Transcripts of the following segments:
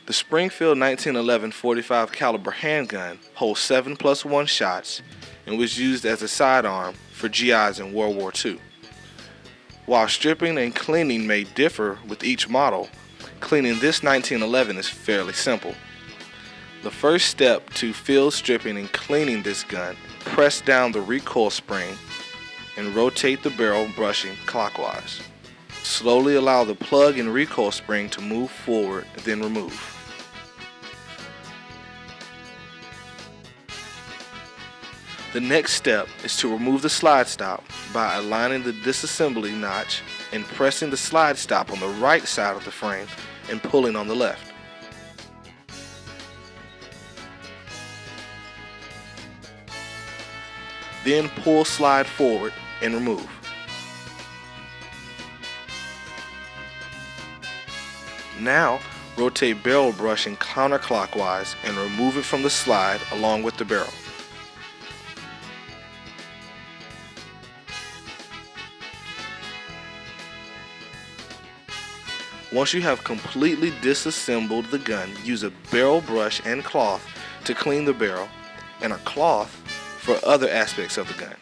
The Springfield 1911 .45 caliber handgun holds 7+1 shots and was used as a sidearm for GIs in World War II. While stripping and cleaning may differ with each model, cleaning this 1911 is fairly simple. The first step to field stripping and cleaning this gun, press down the recoil spring and rotate the barrel brushing clockwise. Slowly allow the plug and recoil spring to move forward, then remove. The next step is to remove the slide stop by aligning the disassembly notch and pressing the slide stop on the right side of the frame and pulling on the left. Then pull slide forward and remove. Now rotate barrel brushing counterclockwise and remove it from the slide along with the barrel. Once you have completely disassembled the gun, use a barrel brush and cloth to clean the barrel and a cloth for other aspects of the gun.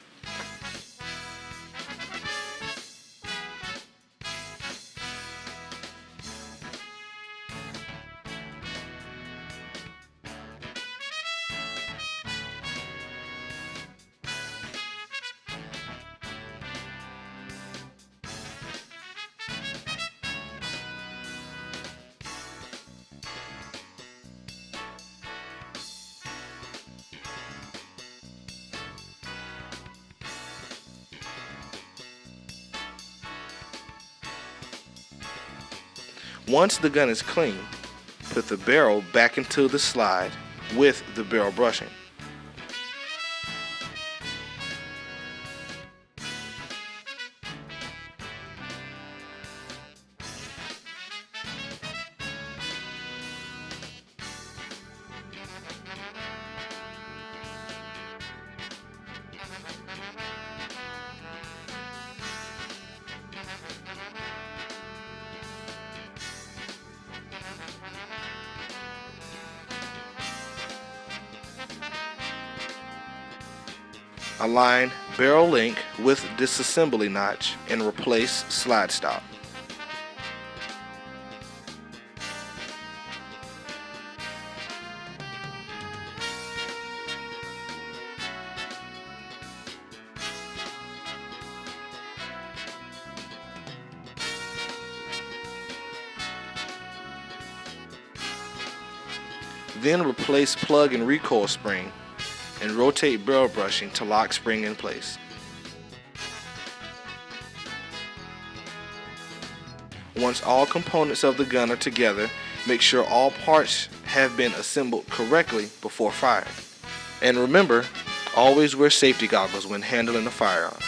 Once the gun is clean, put the barrel back into the slide with the barrel brushing. Align barrel link with disassembly notch and replace slide stop. Then replace plug and recoil spring and rotate barrel brushing to lock spring in place. Once all components of the gun are together, make sure all parts have been assembled correctly before firing. And remember, always wear safety goggles when handling a firearm.